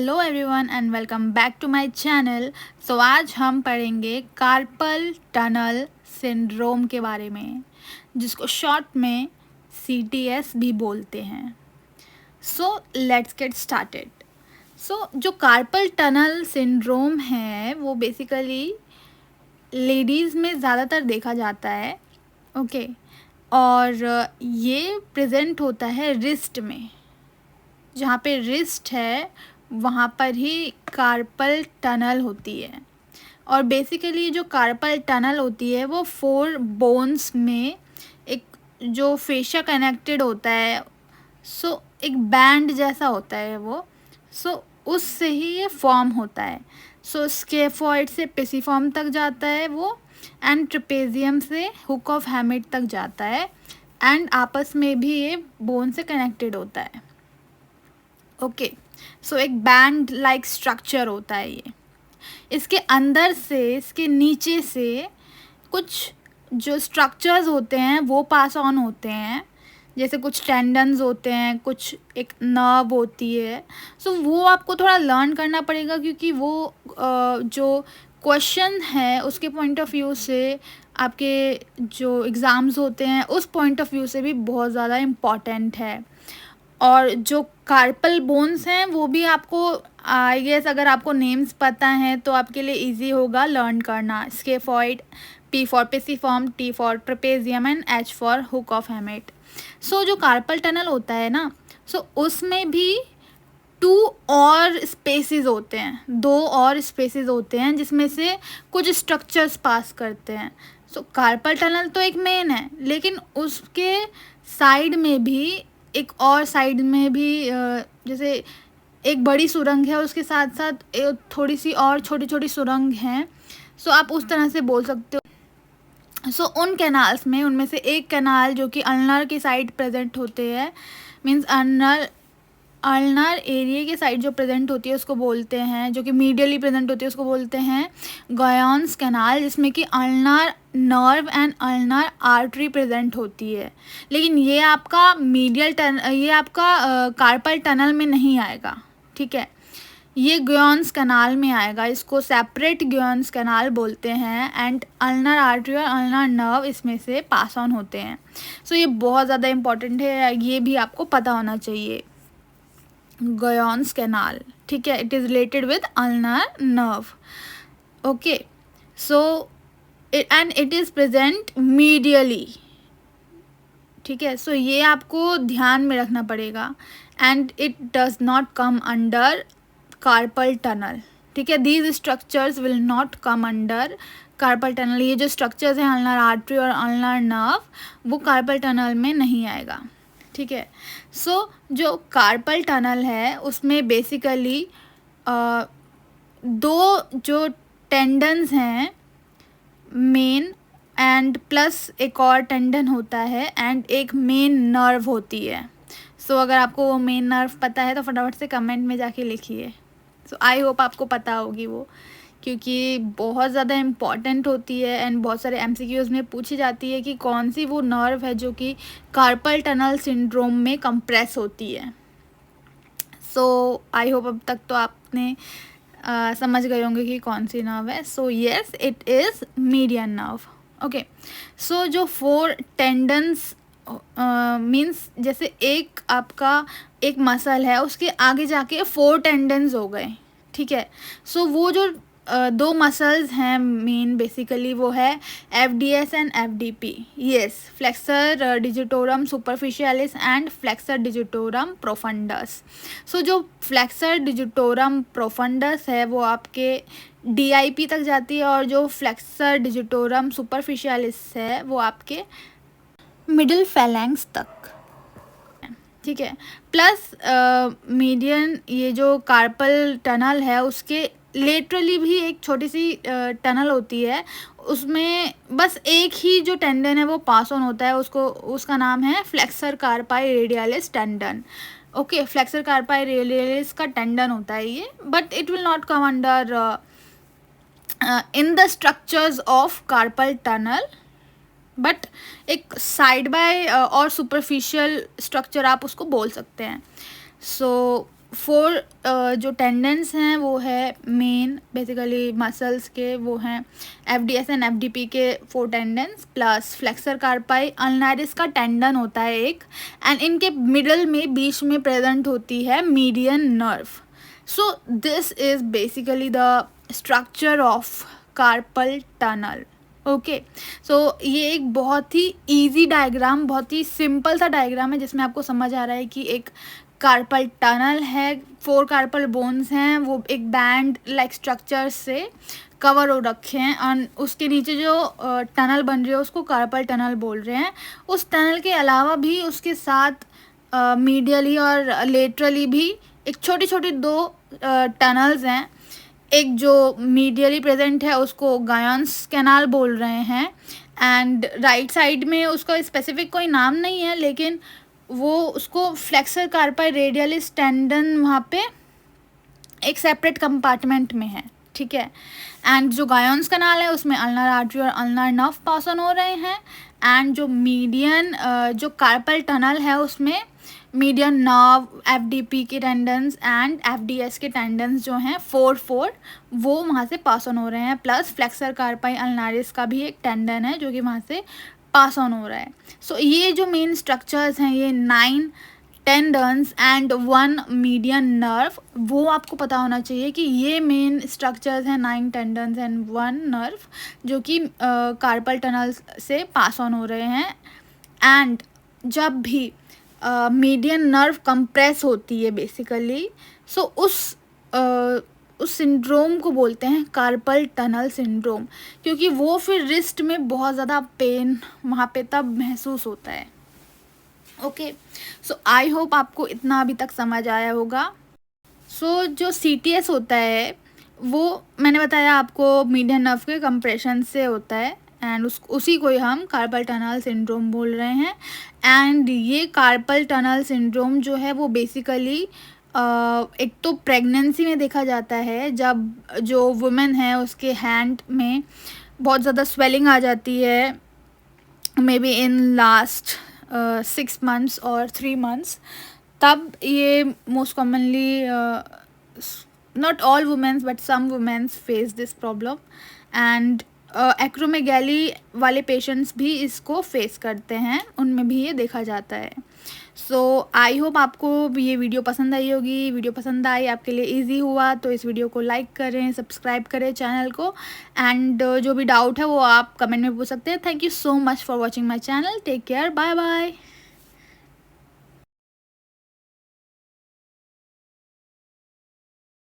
Hello everyone and welcome back to my channel. So आज हम पढ़ेंगे कार्पल टनल सिंड्रोम के बारे में, जिसको शॉर्ट में CTS भी बोलते हैं। So let's get started. So जो कार्पल टनल सिंड्रोम है वो बेसिकली लेडीज़ में ज़्यादातर देखा जाता है। ओके और ये प्रेजेंट होता है रिस्ट में। जहाँ पे रिस्ट है वहाँ पर ही कार्पल टनल होती है। और बेसिकली जो कार्पल टनल होती है वो 4 बोन्स में एक जो फेशिया कनेक्टेड होता है, सो एक बैंड जैसा होता है वो, सो उससे ही ये फॉर्म होता है। सो स्केफॉइड से पिसिफॉर्म तक जाता है वो, एंड ट्रेपेजियम से हुक ऑफ हैमिट तक जाता है, एंड आपस में भी ये बोन से कनेक्टेड होता है। ओके सो एक बैंड लाइक स्ट्रक्चर होता है ये। इसके अंदर से, इसके नीचे से कुछ जो स्ट्रक्चर्स होते हैं वो पास ऑन होते हैं, जैसे कुछ टेंडन्स होते हैं, कुछ एक नर्व होती है। सो वो आपको थोड़ा लर्न करना पड़ेगा, क्योंकि वो जो क्वेश्चन है उसके पॉइंट ऑफ व्यू से, आपके जो एग्ज़ाम्स होते हैं उस पॉइंट ऑफ व्यू से भी बहुत ज़्यादा इम्पॉर्टेंट है। और जो कार्पल बोन्स हैं वो भी आपको आई गेस अगर आपको नेम्स पता हैं तो आपके लिए इजी होगा लर्न करना। Scaphoid, P for pisiform, T for trapezium and H for hook of hamate. So जो कार्पल टनल होता है ना, सो उसमें भी 2 और स्पेसेस होते हैं, 2 और स्पेसेस होते हैं जिसमें से कुछ स्ट्रक्चर्स पास करते हैं। सो कार्पल टनल तो एक मेन है, लेकिन उसके साइड में भी एक और साइड में भी जैसे एक बड़ी सुरंग है, उसके साथ साथ थोड़ी सी और छोटी छोटी सुरंग हैं। सो आप उस तरह से बोल सकते हो। सो उन कैनाल्स में, उनमें से एक कैनाल जो कि अल्नर की साइड प्रेजेंट होते हैं, मीन्स अल्नर एरिया के साइड जो प्रेजेंट होती है उसको बोलते हैं, जो कि मीडियली प्रेजेंट होती है उसको बोलते हैं गायोन्स कैनाल, जिसमें कि ulnar nerve and ulnar artery present होती है। लेकिन ये आपका ये आपका कार्पल टनल में नहीं आएगा, ठीक है, ये ग्योन्स कैनाल में आएगा। इसको सेपरेट ग्योन्स कैनाल बोलते हैं, एंड अल्नर आर्टरी और अल्नर नर्व इसमें से पास ऑन होते हैं। सो ये बहुत ज़्यादा इम्पॉर्टेंट है, ये भी आपको पता होना चाहिए। गायोन्स कैनाल, ठीक है, it is related with ulnar nerve. Okay so and it is present medially, ठीक है। सो ये आपको ध्यान में रखना पड़ेगा, and it does not come under carpal tunnel, ठीक है। These structures will not come under carpal tunnel. ये जो स्ट्रक्चर्स हैं अल्नर आर्टरी और अल्नर नर्व, वो कार्पल टनल में नहीं आएगा, ठीक है। सो जो कार्पल टनल है उसमें बेसिकली 2 जो टेंडन्स हैं मेन, एंड प्लस एक और टेंडन होता है, एंड एक मेन नर्व होती है। सो अगर आपको वो मेन नर्व पता है तो फटाफट से कमेंट में जाके लिखिए। सो आई होप आपको पता होगी वो, क्योंकि बहुत ज़्यादा इम्पॉर्टेंट होती है, एंड बहुत सारे MCQs में पूछी जाती है कि कौन सी वो नर्व है जो कि कार्पल टनल सिंड्रोम में कंप्रेस होती है। सो आई होप अब तक तो आपने समझ गए होंगे कि कौन सी नर्व है। So yes, it is median nerve. Okay so जो 4 टेंडन्स मीन्स जैसे एक आपका एक मसल है, उसके आगे जाके 4 टेंडन्स हो गए, ठीक है। सो वो जो 2 मसल्स हैं मेन बेसिकली, वो है FDS and FDP। Yes, flexor digitorum superficialis and flexor digitorum profundus. So जो फ्लेक्सर डिजिटोरम प्रोफंडस है वो आपके DIP तक जाती है, और जो फ्लेक्सर डिजिटोरम सुपरफिशियलिस है वो आपके मिडिल फैलेंक्स तक, ठीक है। प्लस मीडियन, ये जो कार्पल टनल है उसके लेटरली भी एक छोटी सी टनल होती है, उसमें बस एक ही जो टेंडन है वो पास ऑन होता है, उसका नाम है flexor कार्पाई radialis tendon. Okay, flexor कार्पाई radialis का टेंडन होता है ये, but it will not come under in the structures of carpal tunnel, but एक साइड बाय और सुपरफिशियल स्ट्रक्चर आप उसको बोल सकते हैं। सो फोर जो टेंडेंस हैं वो है मेन बेसिकली मसल्स के, वो हैं एफडीएस एंड एफडीपी के 4 tendons plus flexor carpi ulnaris का टेंडन होता है एक, एंड इनके मिडल में बीच में प्रेजेंट होती है median nerve. So this is basically the structure of carpal tunnel. Okay, so ये एक बहुत ही इजी डायग्राम, बहुत ही सिंपल सा डायग्राम है जिसमें आपको समझ आ रहा है कि एक कार्पल टनल है, 4 कार्पल बोन्स हैं, वो एक बैंड लाइक स्ट्रक्चर से कवर हो रखे हैं, और उसके नीचे जो टनल बन रही है उसको कार्पल टनल बोल रहे हैं. उस टनल के अलावा भी उसके साथ मीडियली और लेटरली भी एक छोटी छोटी 2 टनल्स हैं. एक जो मीडियली प्रेजेंट है उसको गायंस कैनाल बोल रहे हैं, एंड राइट साइड में उसका स्पेसिफिक कोई नाम नहीं है, लेकिन वो उसको फ्लेक्सर कार्पाई रेडियलिस टेंडन वहाँ पे एक सेपरेट कंपार्टमेंट में है. ठीक है, एंड जो गायंस कैनाल है उसमें अल्नर आर्टरी और अल्नर नर्व पास ऑन हो रहे हैं, एंड जो मीडियन जो कार्पल टनल है उसमें मीडियन नर्व, एफडीपी के टेंडेंस एंड एफडीएस के टेंडेंस जो हैं 4 वो वहाँ से पास ऑन हो रहे हैं, प्लस फ्लेक्सर कार्पाई अल्नारिस का भी एक टेंडन है जो कि वहाँ से पास ऑन हो रहा है. सो ये जो मेन स्ट्रक्चर्स हैं, ये 9 टेंडन्स एंड 1 मीडियन नर्व, वो आपको पता होना चाहिए कि ये मेन स्ट्रक्चर्स हैं 9 टेंडन्स एंड 1 नर्व जो कि कार्पल टनल से पास ऑन हो रहे हैं. एंड जब भी मीडियन नर्व कंप्रेस होती है बेसिकली, सो उस सिंड्रोम को बोलते हैं कार्पल टनल सिंड्रोम, क्योंकि वो फिर रिस्ट में बहुत ज़्यादा पेन वहाँ पे तब महसूस होता है. ओके, सो आई होप आपको इतना अभी तक समझ आया होगा. सो जो CTS होता है वो मैंने बताया आपको मीडियन नर्व के कंप्रेशन से होता है, एंड उसी को ही हम कार्पल टनल सिंड्रोम बोल रहे हैं. एंड ये कार्पल टनल सिंड्रोम जो है वो बेसिकली एक तो प्रेगनेंसी में देखा जाता है, जब जो वुमेन है उसके हैंड में बहुत ज़्यादा स्वेलिंग आ जाती है, may be in last 6 months और 3 months, तब ये most commonly not all womens but some womens face this problem, and acromegaly वाले पेशेंट्स भी इसको फेस करते हैं, उनमें भी ये देखा जाता है. सो आई होप आपको ये वीडियो पसंद आई होगी. वीडियो पसंद आई, आपके लिए इजी हुआ तो इस वीडियो को लाइक करें, सब्सक्राइब करें चैनल को, एंड जो भी डाउट है वो आप कमेंट में पूछ सकते हैं. Thank you so much for watching my channel. Take care, bye bye.